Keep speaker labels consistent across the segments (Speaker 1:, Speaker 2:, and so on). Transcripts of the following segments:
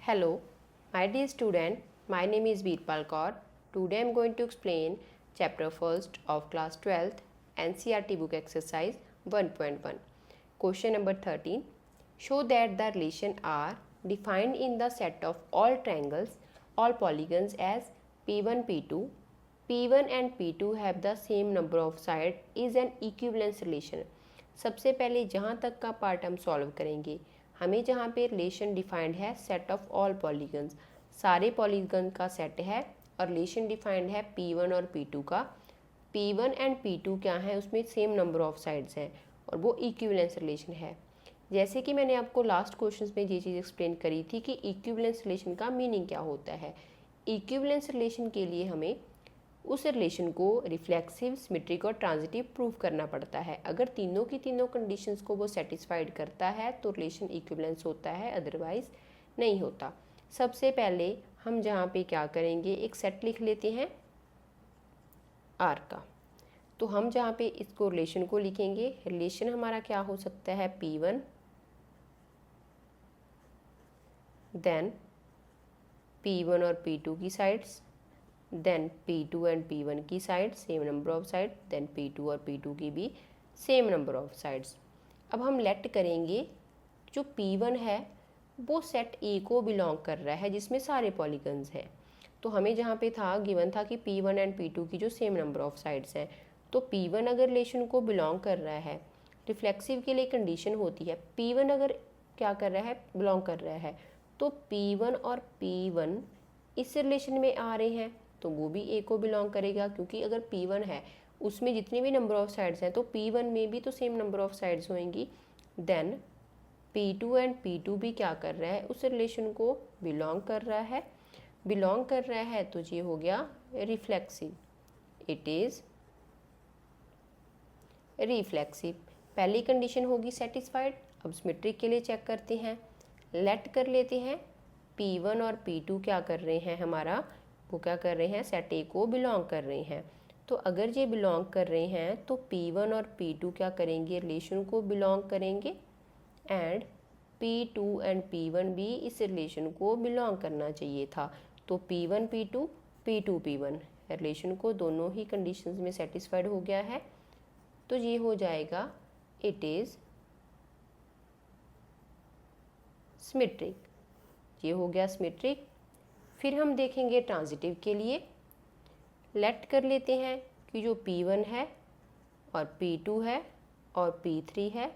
Speaker 1: Hello, my dear student. My name is Veerpal Kaur. Today I am going to explain chapter 1st of class 12th NCERT book exercise 1.1. Question number 13. Show that the relation R defined in the set of all triangles, all polygons as P1, P2. P1 and P2 have the same number of sides is an equivalence relation. सबसे पहले जहाँ तक का part हम solve करेंगे, हमें जहाँ पे रिलेशन डिफाइंड है सेट ऑफ ऑल पॉलीगन्स, सारे पॉलीगन का सेट है और रिलेशन डिफाइंड है P1 और P2 का। P1 एंड P2 क्या है, उसमें सेम नंबर ऑफ साइड्स हैं और वो इक्विवेलेंस रिलेशन है। जैसे कि मैंने आपको लास्ट क्वेश्चंस में ये चीज़ एक्सप्लेन करी थी कि इक्विवेलेंस रिलेशन का मीनिंग क्या होता है। इक्विवेलेंस रिलेशन के लिए हमें उस रिलेशन को रिफ्लेक्सिव, सिमेट्रिक और ट्रांजिटिव प्रूव करना पड़ता है। अगर तीनों की तीनों कंडीशंस को वो सेटिस्फाइड करता है तो रिलेशन इक्विवेलेंस होता है, अदरवाइज नहीं होता। सबसे पहले हम जहाँ पे क्या करेंगे, एक सेट लिख लेते हैं आर का। तो हम जहाँ पे इसको रिलेशन को लिखेंगे, रिलेशन हमारा क्या हो सकता है, P1 देन P1 और P2 की sides, then P2 and P1 की side same number of side, then P2 और P2 की भी सेम नंबर ऑफ साइड्स। अब हम लेट करेंगे जो P1 है वो सेट ए को बिलोंग कर रहा है जिसमें सारे पॉलीगन्स हैं। तो हमें जहाँ पे था गिवन था कि P1 एंड P2 की जो सेम नंबर ऑफ साइड्स हैं, तो P1 अगर रिलेशन को बिलोंग कर रहा है, रिफ्लेक्सिव के लिए कंडीशन होती है P1 अगर क्या कर रहा है, बिलोंग कर रहा है, तो P1 और P1 इस रिलेशन में आ रहे हैं तो वो भी ए को बिलोंग करेगा, क्योंकि अगर P1 है उसमें जितने भी नंबर ऑफ साइड्स हैं तो P1 में भी तो सेम नंबर ऑफ साइड्स होंगी। देन P2 एंड P2 भी क्या कर रहा है, उस रिलेशन को बिलोंग कर रहा है। बिलोंग कर रहा है तो ये हो गया रिफ्लेक्सिव, इट इज़ रिफ्लेक्सिव। पहली कंडीशन होगी सेटिस्फाइड। अब सिमेट्रिक के लिए चेक करते हैं, लेट कर लेते हैं P1 और P2 क्या कर रहे हैं, हमारा वो क्या कर रहे हैं, सेट ए को बिलोंग कर रहे हैं। तो अगर ये बिलोंग कर रहे हैं तो P1 और P2 क्या करेंगे, रिलेशन को बिलोंग करेंगे एंड P2 एंड P1 भी इस रिलेशन को बिलोंग करना चाहिए था। तो P1 P2 P2 P1 relation को दोनों ही कंडीशंस में सेटिस्फाइड हो गया है, तो ये हो जाएगा इट इज़ सिमेट्रिक। ये हो गया सिमेट्रिक। फिर हम देखेंगे ट्रांजिटिव के लिए, लेट कर लेते हैं कि जो P1 है और P2 है और P3 है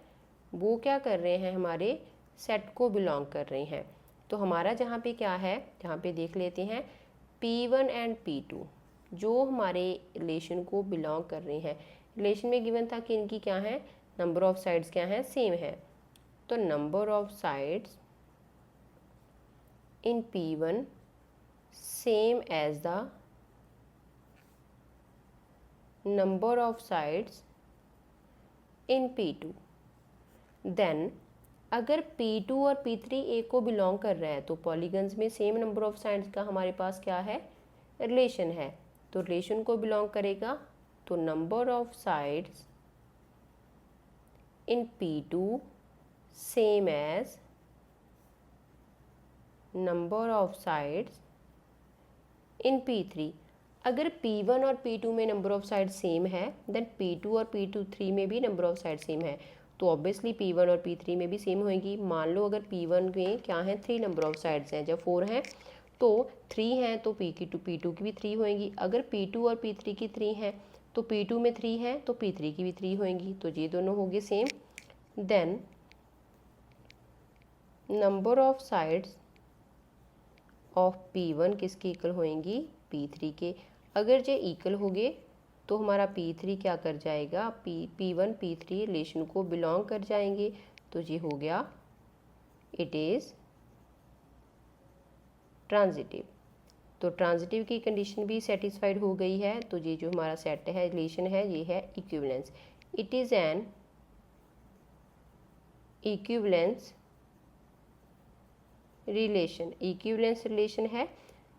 Speaker 1: वो क्या कर रहे हैं, हमारे सेट को बिलोंग कर रहे हैं। तो हमारा जहाँ पे क्या है, जहाँ पे देख लेते हैं P1 एंड P2 जो हमारे रिलेशन को बिलोंग कर रहे हैं। रिलेशन में गिवन था कि इनकी क्या है, नंबर ऑफ साइड्स क्या हैं, सेम है। तो number of sides in P1 same as the number of sides in P2। then अगर P2 और P3 ए को बिलोंग कर रहा है तो पॉलीगन्स में सेम नंबर ऑफ साइड्स का हमारे पास क्या है, रिलेशन है। तो रिलेशन को बिलोंग करेगा, तो number of sides in P2 same as number of sides in P3। अगर P1 और P2 में नंबर ऑफ साइड सेम है देन P2 और P3 में भी नंबर ऑफ साइड सेम है, तो ऑब्वियसली P1 और P3 में भी सेम होएगी। मान लो अगर P1 में क्या है, 3 नंबर ऑफ साइड्स हैं, जब 4 हैं तो 3 हैं तो P2 की भी 3 होएंगी। अगर P2 और P3 की 3 हैं तो P2 में 3 है तो P3 की भी 3 होएंगी, तो ये दोनों होंगे same. Then number of sides of P1 किसके इक्वल होएंगी, P3 के। अगर ये इक्वल हो गए तो हमारा P3 क्या कर जाएगा, P1 P3 रिलेशन को बिलोंग कर जाएंगे, तो ये हो गया इट इज़ ट्रांजिटिव। तो ट्रांजिटिव की कंडीशन भी सेटिस्फाइड हो गई है, तो ये जो हमारा सेट है, रिलेशन है, ये है equivalence. It is an equivalence relation, equivalence relation है।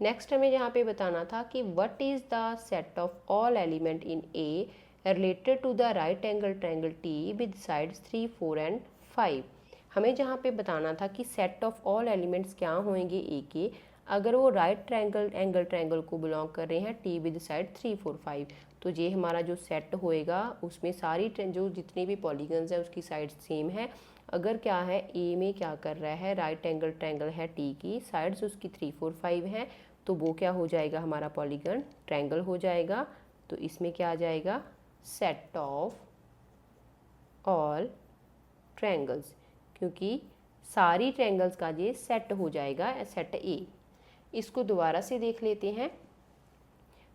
Speaker 1: नेक्स्ट हमें यहाँ पे बताना था कि what is the set of all element in A related to the right angle triangle T with sides 3, 4 and 5। हमें जहाँ पे बताना था कि सेट ऑफ ऑल एलिमेंट्स क्या होंगे ए के, अगर वो राइट ट्रायंगल को बिलोंग कर रहे हैं टी विद साइड 3 4 5, तो ये हमारा जो सेट होएगा उसमें सारी जो जितने भी पॉलीगन्स हैं उसकी साइड सेम है। अगर क्या है ए में क्या कर रहा है, राइट एंगल ट्रायंगल है टी की, साइड्स उसकी 3 4 5 हैं, तो वो क्या हो जाएगा, हमारा पॉलीगन ट्रायंगल हो जाएगा। तो इसमें क्या आ जाएगा, सेट ऑफ ऑल ट्रायंगल्स, क्योंकि सारी ट्रायंगल्स का ये सेट हो जाएगा, सेट ए। इसको दोबारा से देख लेते हैं।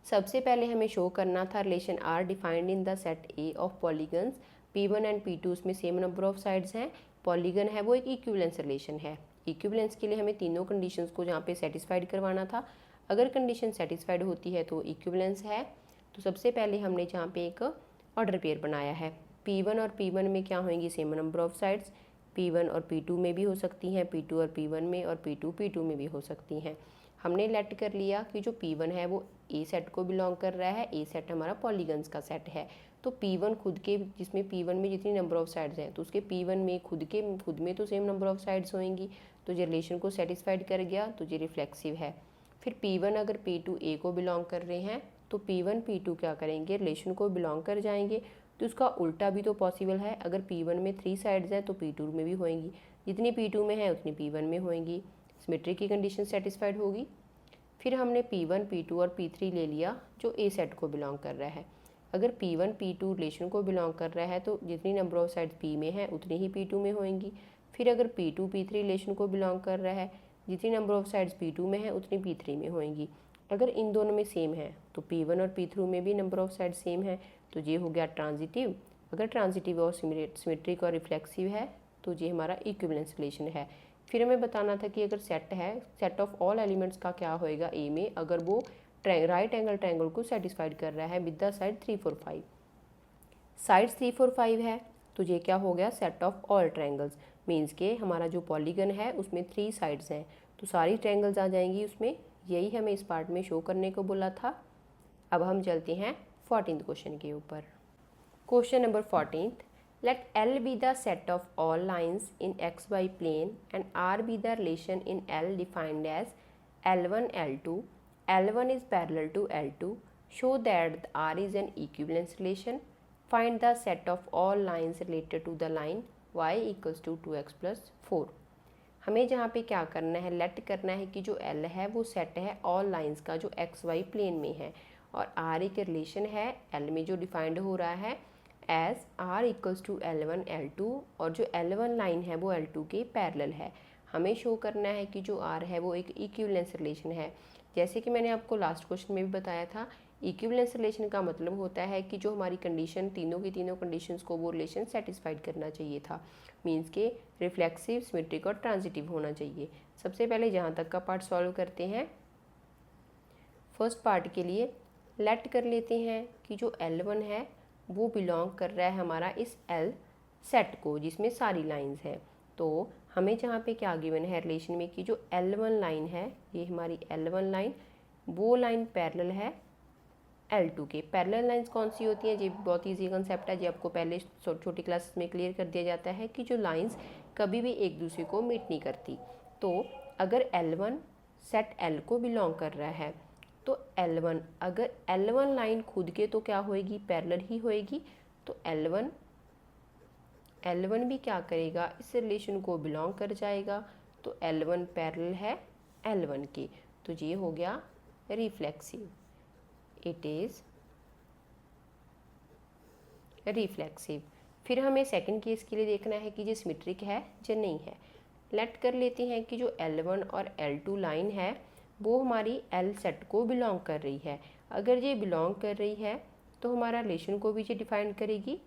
Speaker 1: सबसे पहले हमें शो करना था relation R defined in the set A of polygons P1 and P2, उसमें सेम नंबर ऑफ साइड्स हैं, पॉलीगन है वो एक इक्विवेलेंस रिलेशन है। इक्विवेलेंस के लिए हमें तीनों कंडीशंस को जहाँ पे सेटिस्फाइड करवाना था। अगर कंडीशन सेटिस्फाइड होती है तो इक्विवेलेंस है। तो सबसे पहले हमने जहाँ पे एक ऑर्डर पेयर बनाया है, P1 और P1 में क्या होंगी, same number of sides, P1 और P2 में भी हो सकती हैं, P2 और P1 में, और P2 P2 में भी हो सकती हैं। हमने लेट कर लिया कि जो P1 है वो ए सेट को बिलोंग कर रहा है, ए सेट हमारा पॉलीगन्स का सेट है। तो P1 खुद के, जिसमें P1 में जितनी नंबर ऑफ साइड्स हैं तो उसके P1 में खुद में तो सेम नंबर ऑफ साइड्स होंगी, तो ये रिलेशन को सेटिस्फाइड कर गया, तो ये रिफ्लेक्सिव है। फिर P1 अगर P2 ए को बिलोंग कर रहे हैं तो P1 P2 क्या करेंगे, रिलेशन को बिलोंग कर जाएंगे। तो उसका उल्टा भी तो पॉसिबल है, अगर P1 में 3 साइड्स हैं तो P2 में भी होएंगी, जितनी P2 में है उतनी P1 में होएंगी, सिमेट्री की कंडीशन सेटिस्फाइड होगी। फिर हमने P1 P2 और P3 ले लिया जो ए सेट को बिलोंग कर रहा है। अगर P1 P2 रिलेशन को बिलोंग कर रहा है तो जितनी नंबर ऑफ साइड्स P में है उतनी ही P2 में होंगी। फिर अगर P2 P3 रिलेशन को बिलोंग कर रहा है, जितनी नंबर ऑफ साइड्स P2 में है उतनी P3 में होंगी। अगर इन दोनों में सेम है तो P1 और P3 में भी नंबर ऑफ साइड सेम है, तो ये हो गया ट्रांजिटिव। अगर ट्रांजिटिव और सिमेट्रिक और रिफ्लेक्सिव है तो ये हमारा इक्विवेलेंस रिलेशन है। फिर हमें बताना था कि अगर सेट है, सेट ऑफ ऑल एलिमेंट्स का क्या होएगा ए में, अगर वो राइट एंगल ट्रायंगल को सेटिस्फाइड कर रहा है विद द साइड 3 4 5, साइड 3 4 5 है, तो ये क्या हो गया, set of all triangles, means के हमारा जो पॉलीगन है उसमें 3 साइड्स हैं तो सारी ट्रायंगल्स आ जाएंगी उसमें। यही हमें इस पार्ट में शो करने को बोला था। अब हम चलते हैं 14th क्वेश्चन के ऊपर। Question number 14th, let L be the set of all lines in xy plane and R be the relation in L defined as L1 L2, L1 is parallel to L2, show that R is an equivalence relation, find the set of all lines related to the line y equals to 2x plus 4। हमें जहाँ पे क्या करना है, late करना है कि जो L है वो सेट है ऑल लाइंस का जो एक्स वाई प्लेन में है, और R एक रिलेशन है L में जो डिफाइंड हो रहा है as R equals to L1 L2, और जो L1 लाइन है वो L2 के पैरेलल है। हमें शो करना है कि जो R है वो एक इक्विवेलेंस रिलेशन है। जैसे कि मैंने आपको लास्ट क्वेश्चन में भी बताया था, इक्विवेलेंस रिलेशन का मतलब होता है कि जो हमारी कंडीशन, तीनों की तीनों कंडीशंस को वो रिलेशन सेटिस्फाइड करना चाहिए था, मीन्स के रिफ्लेक्सिव, सिमेट्रिक और ट्रांजिटिव होना चाहिए। सबसे पहले जहाँ तक का पार्ट सॉल्व करते हैं। फर्स्ट पार्ट के लिए लेट कर लेते हैं कि जो L1 है वो बिलोंग कर रहा है हमारा इस L सेट को जिसमें सारी लाइंस हैं। तो हमें जहाँ पे क्या गिवन है रिलेशन में कि जो L1 लाइन है, ये हमारी L1 लाइन, वो लाइन पैरेलल है L2 के। पैरेलल लाइंस कौन सी होती हैं, ये बहुत ईजी कंसेप्ट है, जो आपको पहले छोटी क्लासेस में क्लियर कर दिया जाता है कि जो लाइंस कभी भी एक दूसरे को मीट नहीं करती। तो अगर L1 सेट L को बिलोंग कर रहा है तो L1, अगर L1 लाइन खुद के तो क्या होएगी, पैरेलल ही होएगी, तो L1 भी क्या करेगा, इस रिलेशन को बिलोंग कर जाएगा, तो L1 पैरेलल है L1 के, तो ये हो गया रिफ्लेक्सिव, इट इज़ रिफ्लेक्सिव। फिर हमें सेकंड केस के लिए देखना है कि ये सिमेट्रिक है या नहीं है। लेट कर लेते हैं कि जो L1 और L2 लाइन है वो हमारी L सेट को बिलोंग कर रही है। अगर ये बिलोंग कर रही है तो हमारा रिलेशन को भी ये डिफाइन करेगी।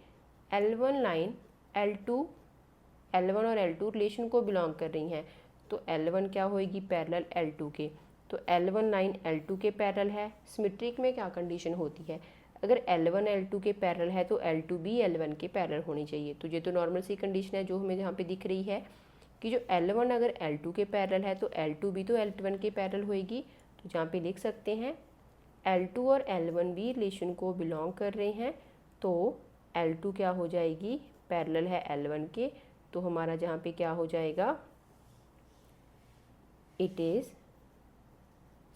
Speaker 1: L1 लाइन L1 और L2 रिलेशन को बिलोंग कर रही हैं, तो L1 क्या होएगी, पैरेलल L2 के, तो L1 लाइन L2 के पैरेलल है। सिमेट्रिक में क्या कंडीशन होती है, अगर L1 L2 के पैरेलल है तो L2 भी L1 के पैरेलल होनी चाहिए। तो ये तो नॉर्मल सी कंडीशन है जो हमें यहाँ पे दिख रही है कि जो L1 अगर L2 के पैरेलल है तो L2 भी तो L1 के पैरेलल होएगी। तो जहाँ पे लिख सकते हैं L2 और L1 भी रिलेशन को बिलोंग कर रहे हैं, तो L2 क्या हो जाएगी, पैरेलल है L1 के, तो हमारा जहाँ पे क्या हो जाएगा, इट इज़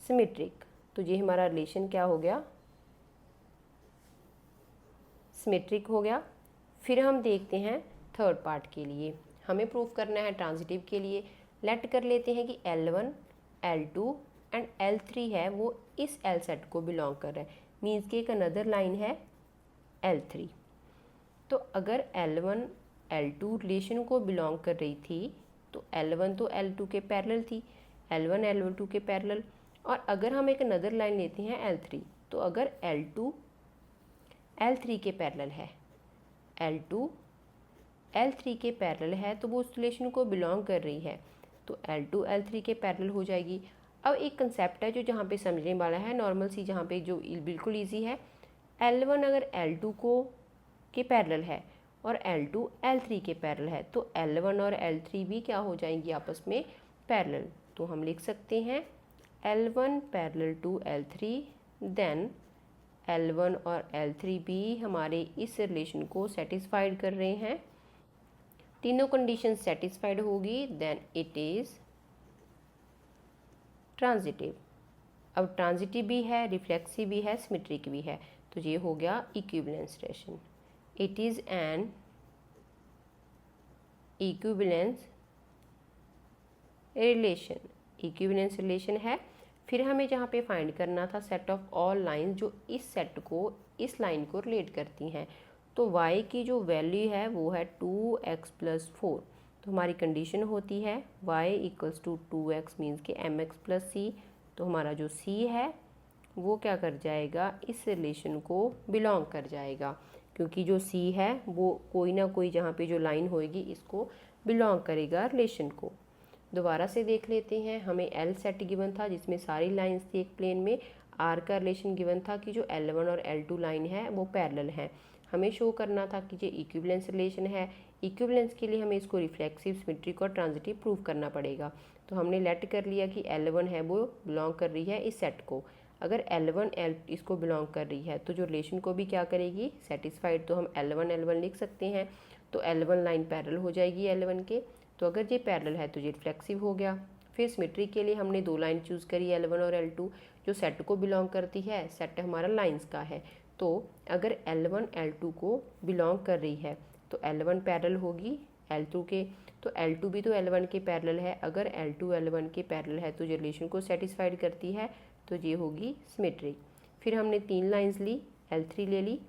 Speaker 1: सिमेट्रिक। तो ये हमारा रिलेशन क्या हो गया, सिमेट्रिक हो गया। फिर हम देखते हैं थर्ड पार्ट के लिए, हमें प्रूफ करना है ट्रांजिटिव के लिए। लेट कर लेते हैं कि L1, L2 एंड L3 है वो इस L सेट को बिलोंग कर रहा है, मीन्स कि एक अनदर लाइन है L3। तो अगर L1 L2 रिलेशन को बिलोंग कर रही थी तो L1 तो L2 के पैरेलल थी, L1 L2 के पैरेलल। और अगर हम एक अनदर लाइन लेते हैं L3, तो अगर L2 L3 के पैरेलल है, L2 L3 के पैरेलल है तो वो उस रिलेशन को बिलोंग कर रही है, तो L2 L3 के पैरेलल हो जाएगी। अब एक कंसेप्ट है जो जहाँ पे समझने वाला है, नॉर्मल सी, जहाँ पे जो बिल्कुल इजी है। L1 अगर L2 को के पैरेलल है और L2 L3 के पैरेलल है तो L1 और L3 भी क्या हो जाएंगी आपस में पैरेलल। तो हम लिख सकते हैं L1 parallel to L3, then L1 और L3 भी हमारे इस रिलेशन को सेटिस्फाइड कर रहे हैं, तीनों कंडीशन सेटिस्फाइड होगी, देन इट इज़ ट्रांजिटिव। अब ट्रांजिटिव भी है, रिफ्लेक्सिव भी है, सिमेट्रिक भी है, तो ये हो गया equivalence relation. It is an equivalence relation, equivalence relation है। फिर हमें जहाँ पे फाइंड करना था सेट ऑफ ऑल लाइन जो इस सेट को, इस लाइन को रिलेट करती हैं। तो y की जो वैल्यू है वो है 2x + 4। तो हमारी कंडीशन होती है y = 2x, मीन्स कि mx + c। तो हमारा जो c है वो क्या कर जाएगा, इस रिलेशन को बिलोंग कर जाएगा, क्योंकि जो c है वो कोई ना कोई जहाँ पे जो लाइन होएगी इसको बिलोंग करेगा रिलेशन को। दोबारा से देख लेते हैं, हमें L सेट गिवन था जिसमें सारी लाइंस थी एक प्लेन में। R का रिलेशन गिवन था कि जो L1 और L2 लाइन है वो पैरेलल है। हमें शो करना था कि ये इक्विवेलेंस रिलेशन है। इक्विवेलेंस के लिए हमें इसको रिफ्लेक्सिव, सिमेट्रिक और ट्रांजिटिव प्रूव करना पड़ेगा। तो हमने लेट कर लिया कि L1 है वो बिलोंग कर रही है इस सेट को। अगर L1 इसको बिलोंग कर रही है तो जो रिलेशन को भी क्या करेगी, सेटिस्फाइड। तो हम L1 लिख सकते हैं। तो L1 लाइन पैरेलल हो जाएगी L1 के, तो अगर ये पैरेलल है तो ये रिफ्लेक्सिव हो गया। फिर सिमेट्रिक के लिए हमने दो लाइन चूज़ करी L1 और L2 जो सेट को बिलोंग करती है, सेट हमारा लाइंस का है। तो अगर L1 L2 को बिलोंग कर रही है तो L1 पैरेलल होगी L2 के, तो L2 भी तो L1 के पैरेलल है। अगर L2 L1 के पैरेलल है तो ये रिलेशन को सेटिस्फाइड करती है, तो ये होगी सिमेट्रिक। फिर हमने तीन लाइंस ली, L3 ले ली,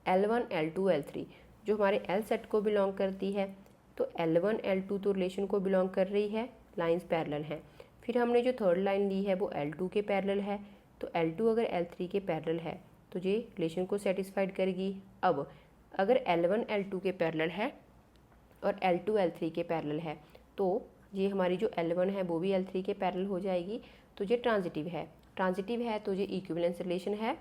Speaker 1: L1 L2 L3 जो हमारे L सेट को बिलोंग करती है। तो L1 L2 तो रिलेशन को बिलोंग कर रही है, लाइंस पैरेलल हैं। फिर हमने जो थर्ड लाइन ली है वो L2 के पैरेलल है, तो L2 अगर L3 के पैरेलल है तो ये रिलेशन को सेटिस्फाइड करेगी। अब अगर L1 L2 के पैरेलल है और L2 L3 के पैरेलल है तो ये हमारी जो L1 है वो भी L3 के पैरेलल हो जाएगी, तो ये ट्रांजिटिव है। ट्रांजिटिव है तो ये इक्विवेलेंस रिलेशन है।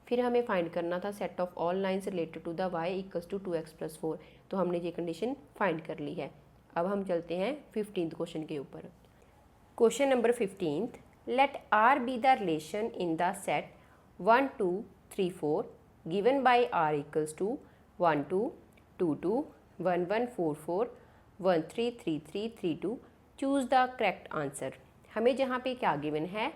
Speaker 1: फिर हमें फाइंड करना था set of all lines related to the y = 2x + 4। तो हमने ये कंडीशन फाइंड कर ली है। अब हम चलते हैं 15th क्वेश्चन के ऊपर। Question number 15, let R be the relation in the set 1 2 3 4 given by R = 1 2 2 2 1 1 4 4 1 3 3 3 3 2। Choose the correct answer. हमें जहाँ पे क्या गिवन है,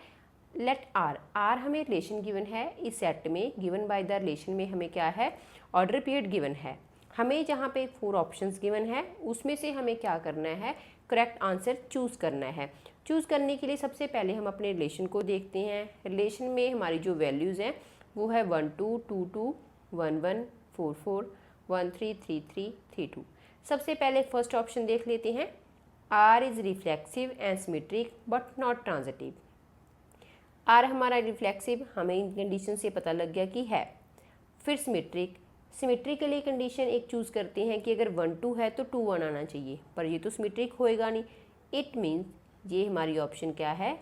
Speaker 1: लेट R हमें रिलेशन गिवन है इस सेट में, गिवन बाय द रिलेशन में हमें क्या है, ऑर्डर पीरियड गिवन है। हमें जहाँ पे 4 ऑप्शंस गिवन है उसमें से हमें क्या करना है, करेक्ट आंसर चूज़ करना है। चूज़ करने के लिए सबसे पहले हम अपने रिलेशन को देखते हैं। रिलेशन में हमारी जो वैल्यूज़ हैं वो है 1 2 2 2 1 1 4 4 1 3 3 3 3 2। सबसे पहले फर्स्ट ऑप्शन देख लेते हैं, R is reflexive and symmetric but not transitive. R हमारा रिफ्लेक्सिव, हमें इन कंडीशन से पता लग गया कि है। फिर सिमेट्रिक, सिमेट्रिक के लिए कंडीशन एक चूज़ करते हैं कि अगर 1 2 है तो 2 1 आना चाहिए, पर ये तो सिमेट्रिक होएगा नहीं। इट मीन्स ये हमारी ऑप्शन क्या है,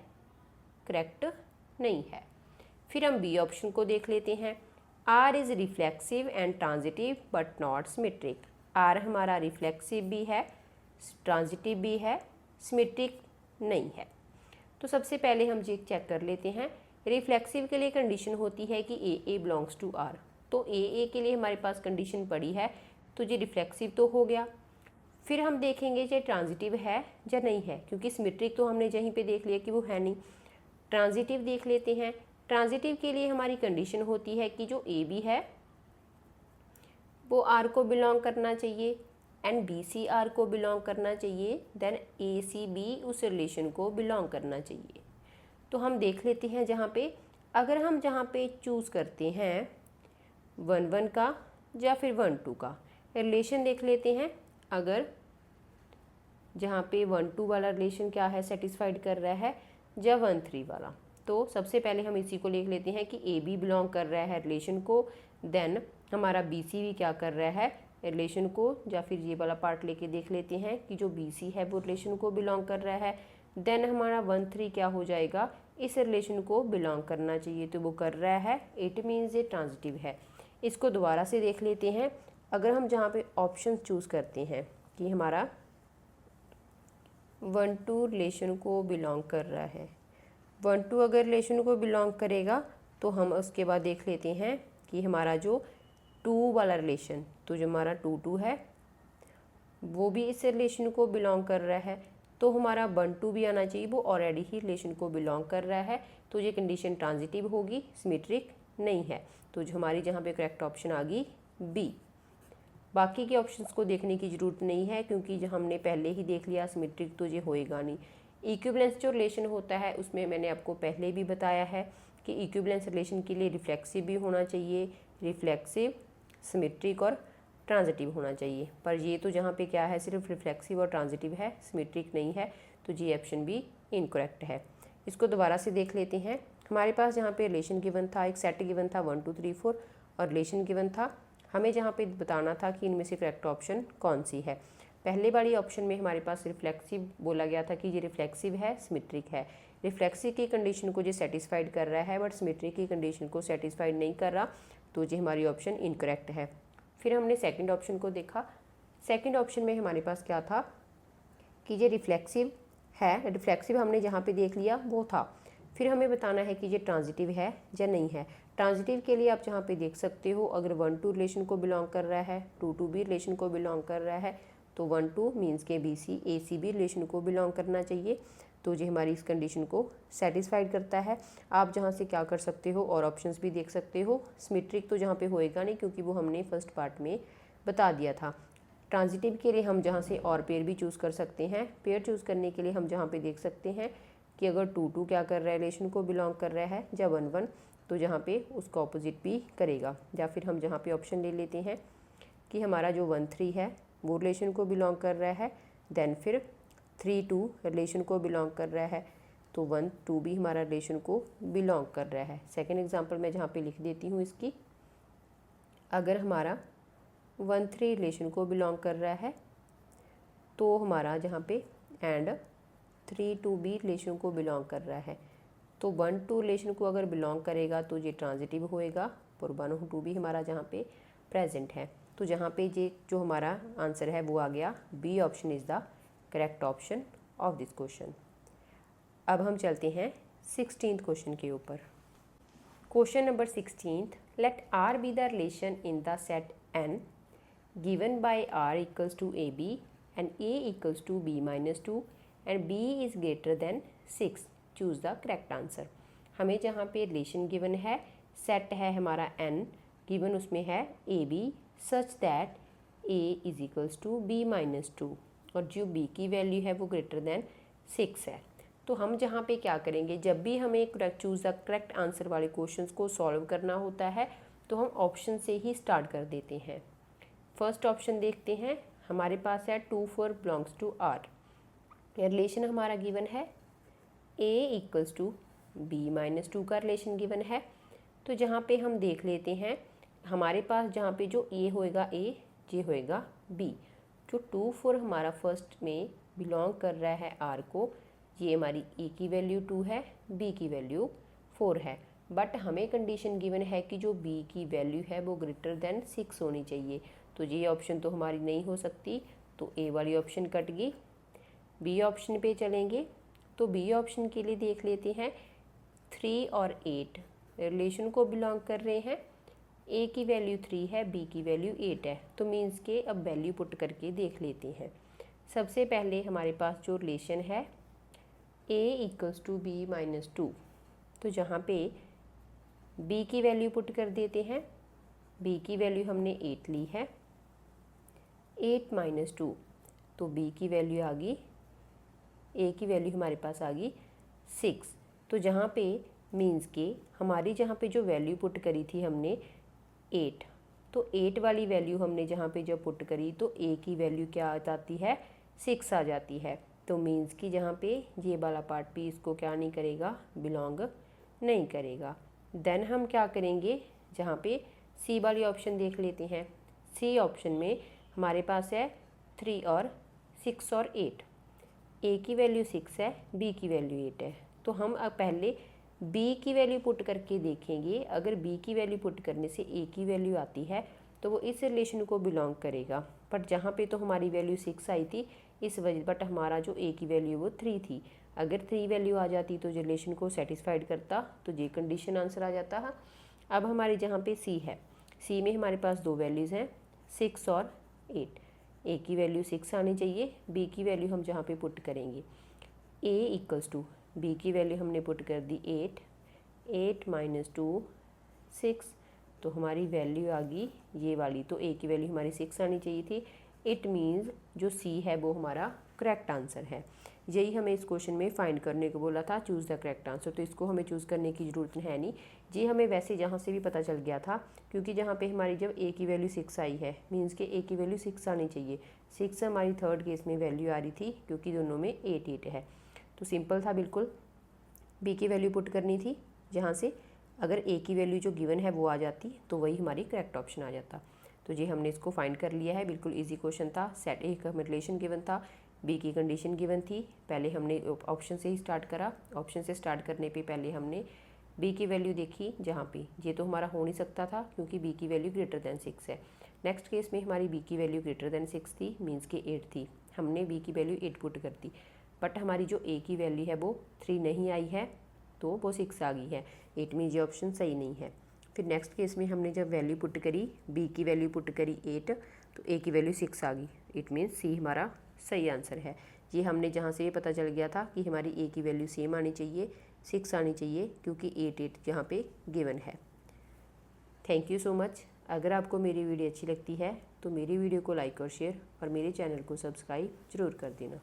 Speaker 1: करेक्ट नहीं है। फिर हम बी ऑप्शन को देख लेते हैं, R is reflexive and transitive but not symmetric. R हमारा रिफ्लेक्सिव भी है, ट्रांजिटिव भी है, सिमेट्रिक नहीं है। तो सबसे पहले हम ये चेक कर लेते हैं। रिफ्लेक्सिव के लिए कंडीशन होती है कि ए बिलोंग्स टू R, तो ए के लिए हमारे पास कंडीशन पड़ी है, तो ये रिफ्लेक्सिव तो हो गया। फिर हम देखेंगे ये ट्रांजिटिव है या नहीं है, क्योंकि सिमेट्रिक तो हमने यहीं पे देख लिया कि वो है नहीं। ट्रांजिटिव देख लेते हैं। ट्रांजिटिव के लिए हमारी कंडीशन होती है कि जो ए बी है वो आर को बिलोंग करना चाहिए एंड बी सी आर को बिलोंग करना चाहिए, देन ए सी बी उस रिलेशन को बिलोंग करना चाहिए। तो हम देख लेते हैं जहाँ पे, अगर हम जहाँ पे चूज़ करते हैं 1-1 का या फिर 1-2 का रिलेशन देख लेते हैं। अगर जहाँ पे 1-2 वाला रिलेशन क्या है सेटिस्फाइड कर रहा है या 1-3 वाला, तो सबसे पहले हम इसी को लिख लेते हैं कि ए बी बिलोंग कर रहा है रिलेशन को, देन हमारा बी सी भी क्या कर रहा है रिलेशन को, या फिर ये वाला पार्ट लेके देख लेते हैं कि जो बी सी है वो रिलेशन को बिलोंग कर रहा है, देन हमारा 1-3 क्या हो जाएगा इस रिलेशन को बिलोंग करना चाहिए, तो वो कर रहा है, इट मीन्स ये ट्रांजिटिव है। इसको दोबारा से देख लेते हैं। अगर हम जहाँ पे ऑप्शन चूज़ करते हैं कि हमारा 1-2 रिलेशन को बिलोंग कर रहा है, 1-2 अगर रिलेशन को बिलोंग करेगा तो हम उसके बाद देख लेते हैं कि हमारा जो 2 वाला रिलेशन, तो जो हमारा 2-2 है वो भी इस रिलेशन को बिलोंग कर रहा है, तो हमारा 1-2 भी आना चाहिए, वो ऑलरेडी ही रिलेशन को बिलोंग कर रहा है, तो ये कंडीशन ट्रांजिटिव होगी, सिमेट्रिक नहीं है। तो जो हमारी जहाँ पे करेक्ट ऑप्शन आ गई बी। बाकी के ऑप्शंस को देखने की ज़रूरत नहीं है, क्योंकि जो हमने पहले ही देख लिया सिमेट्रिक तो ये होएगा नहीं। इक्विवेलेंस जो रिलेशन होता है उसमें मैंने आपको पहले भी बताया है कि इक्विवेलेंस रिलेशन के लिए रिफ्लेक्सिव भी होना चाहिए, रिफ्लेक्सिव, सिमेट्रिक और ट्रांजिटिव होना चाहिए, पर ये तो जहाँ पे क्या है सिर्फ रिफ्लेक्सिव और ट्रांजिटिव है, सिमेट्रिक नहीं है, तो ये ऑप्शन भी इनकरेक्ट है। इसको दोबारा से देख लेते हैं। हमारे पास जहाँ पे रिलेशन गिवन था, एक सेट गिवन था 1 2 3 4 और रिलेशन गिवन था, हमें जहाँ पे बताना था कि इनमें से करेक्ट ऑप्शन कौन सी है। पहले वाली ऑप्शन में हमारे पास रिफ्लेक्सिव बोला गया था कि ये रिफ्लेक्सिव है, सिमेट्रिक है। रिफ्लेक्सिव की कंडीशन को ये सेटिस्फाइड कर रहा है, बट सिमेट्रिक की कंडीशन को सेटिस्फाइड नहीं कर रहा, तो ये हमारी ऑप्शन इनकरेक्ट है। फिर हमने सेकंड ऑप्शन को देखा। सेकंड ऑप्शन में हमारे पास क्या था कि ये रिफ्लेक्सिव है, रिफ्लेक्सिव हमने जहाँ पे देख लिया वो था। फिर हमें बताना है कि ये ट्रांजिटिव है या नहीं है। ट्रांजिटिव के लिए आप जहाँ पे देख सकते हो, अगर 1-2 रिलेशन को बिलोंग कर रहा है, 2-2 भी रिलेशन को बिलोंग कर रहा है, तो 1-2 मीन्स के बी सी ए सी भी रिलेशन को बिलोंग करना चाहिए, तो ये हमारी इस कंडीशन को सेटिस्फाइड करता है। आप जहाँ से क्या कर सकते हो और ऑप्शंस भी देख सकते हो। सिमेट्रिक तो जहाँ पे होएगा नहीं, क्योंकि वो हमने फर्स्ट पार्ट में बता दिया था। ट्रांजिटिव के लिए हम जहाँ से और पेयर भी चूज़ कर सकते हैं। पेयर चूज़ करने के लिए हम जहाँ पे देख सकते हैं कि अगर 2-2 क्या कर रहा है रिलेशन को बिलोंग कर रहा है, या 1-1 तो जहाँ पे उसका ऑपोजिट भी करेगा। या फिर हम जहाँ पे ऑप्शन ले लेते हैं कि हमारा जो 1-3 है वो रिलेशन को बिलोंग कर रहा है, देन फिर 3-2 रिलेशन को बिलोंग कर रहा है, तो 1-2 भी हमारा रिलेशन को बिलोंग कर रहा है। सेकेंड एग्जाम्पल मैं जहाँ पे लिख देती हूँ इसकी, अगर हमारा 1-3 रिलेशन को बिलोंग कर रहा है तो हमारा जहाँ पे एंड 3-2 भी रिलेशन को बिलोंग कर रहा है, तो 1-2 रिलेशन को अगर बिलोंग करेगा तो ये ट्रांजिटिव होएगा, और 1-2 भी हमारा जहाँ पे प्रेजेंट है। तो जहाँ पे ये जो हमारा आंसर है वो आ गया B option is the correct option of this question. अब हम चलते हैं 16th क्वेश्चन के ऊपर। Question number 16th, let R be the relation in the set N given by r equals to ab and a equals to b minus 2 and b is greater than 6, choose the correct answer। हमें जहाँ पे relation given है, set है हमारा n, given उसमें है A B such that a is equals to b minus 2 और जो b की वैल्यू है वो ग्रेटर दैन 6 है। तो हम जहाँ पे क्या करेंगे, जब भी हमें चूज़ द करेक्ट आंसर वाले क्वेश्चंस को सॉल्व करना होता है तो हम ऑप्शन से ही स्टार्ट कर देते हैं। फर्स्ट ऑप्शन देखते हैं, हमारे पास है 2-4 बिलोंग्स टू आर। रिलेशन हमारा गिवन है a equals to b minus 2 का रिलेशन गिवन है। तो जहाँ पे हम देख लेते हैं, हमारे पास जहाँ पे जो a होएगा a, ये होएगा b। जो 2-4 हमारा फर्स्ट में बिलोंग कर रहा है r को, ये हमारी a की वैल्यू 2 है, b की वैल्यू 4 है, बट हमें कंडीशन गिवन है कि जो b की वैल्यू है वो ग्रेटर दैन 6 होनी चाहिए, तो ये ऑप्शन तो हमारी नहीं हो सकती, तो ए वाली ऑप्शन कट गई। बी ऑप्शन पे चलेंगे, तो बी ऑप्शन के लिए देख लेते हैं 3 और 8 रिलेशन को बिलोंग कर रहे हैं, ए की वैल्यू 3 है, बी की वैल्यू 8 है। तो मीन्स के अब वैल्यू पुट करके देख लेते हैं। सबसे पहले हमारे पास जो रिलेशन है a equals to B minus 2, तो जहाँ पे b की वैल्यू पुट कर देते हैं। b की वैल्यू हमने 8 ली है, 8 माइनस 2, तो b की वैल्यू आ गई, a की वैल्यू हमारे पास आ गई 6। तो जहाँ पे मीन्स के हमारी जहाँ पे जो वैल्यू पुट करी थी हमने 8, तो 8 वाली वैल्यू हमने जहाँ पे जब पुट करी तो a की वैल्यू क्या आ जाती है, 6 आ जाती है। तो मीन्स कि जहाँ पे ये वाला पार्ट भी इसको क्या नहीं करेगा, बिलोंग नहीं करेगा। देन हम क्या करेंगे, जहाँ पे सी वाली ऑप्शन देख लेते हैं। सी ऑप्शन में हमारे पास है 3 और 6 और 8, a की वैल्यू 6 है, b की वैल्यू 8 है। तो हम अब पहले b की वैल्यू पुट करके देखेंगे। अगर b की वैल्यू पुट करने से a की वैल्यू आती है तो वो इस रिलेशन को बिलोंग करेगा। बट जहाँ पे तो हमारी वैल्यू 6 आई थी इस वजह, बट हमारा जो a की वैल्यू वो 3 थी। अगर 3 वैल्यू आ जाती तो रिलेशन को सेटिस्फाइड करता, तो ये कंडीशन आंसर आ जाता है। अब हमारी जहाँ पे c है, c में हमारे पास दो वैल्यूज़ हैं 6 और 8। a की वैल्यू 6 आनी चाहिए, b की वैल्यू हम जहाँ पे पुट करेंगे a इक्वल्स टू b की वैल्यू हमने पुट कर दी 8, 8 माइनस 2 6, तो हमारी वैल्यू आ गई ये वाली। तो a की वैल्यू हमारी 6 आनी चाहिए थी। इट मीन्स जो c है वो हमारा करेक्ट आंसर है। यही हमें इस क्वेश्चन में फाइंड करने को बोला था, चूज़ द करेक्ट आंसर। तो इसको हमें चूज़ करने की ज़रूरत है नहीं, ये हमें वैसे जहाँ से भी पता चल गया था, क्योंकि जहाँ पे हमारी जब a की वैल्यू 6 आई है मीन्स के a की वैल्यू 6 आनी चाहिए। 6 हमारी थर्ड केस में वैल्यू आ रही थी क्योंकि दोनों में 8 8 है। तो सिंपल था बिल्कुल, b की वैल्यू पुट करनी थी, जहाँ से अगर a की वैल्यू जो गिवन है वो आ जाती तो वही हमारी करेक्ट ऑप्शन आ जाता। तो ये हमने इसको फाइंड कर लिया है, बिल्कुल इजी क्वेश्चन था। सेट ए का रिलेशन गिवन था, बी की कंडीशन गिवन थी। पहले हमने ऑप्शन से ही स्टार्ट करा, ऑप्शन से स्टार्ट करने पे पहले हमने बी की वैल्यू देखी, जहाँ पे ये तो हमारा हो नहीं सकता था क्योंकि बी की वैल्यू ग्रेटर दैन 6 है। नेक्स्ट केस में हमारी बी की वैल्यू ग्रेटर दैन 6 थी, मीन्स के 8 थी, हमने बी की वैल्यू 8 पुट कर दी। बट हमारी जो ए की वैल्यू है वो 3 नहीं आई है, तो वो 6 आ गई है। 8 में ये ऑप्शन सही नहीं है। फिर नेक्स्ट केस में हमने जब वैल्यू पुट करी, बी की वैल्यू पुट करी 8, तो ए की वैल्यू 6 आ गई। इट मीन्स सी हमारा सही आंसर है। ये हमने जहाँ से ये पता चल गया था कि हमारी ए की वैल्यू सेम आनी चाहिए, 6 आनी चाहिए, क्योंकि 8 8 यहाँ पे गिवन है। Thank you so much. अगर आपको मेरी वीडियो अच्छी लगती है तो मेरी वीडियो को लाइक और शेयर और मेरे चैनल को सब्सक्राइब ज़रूर कर देना।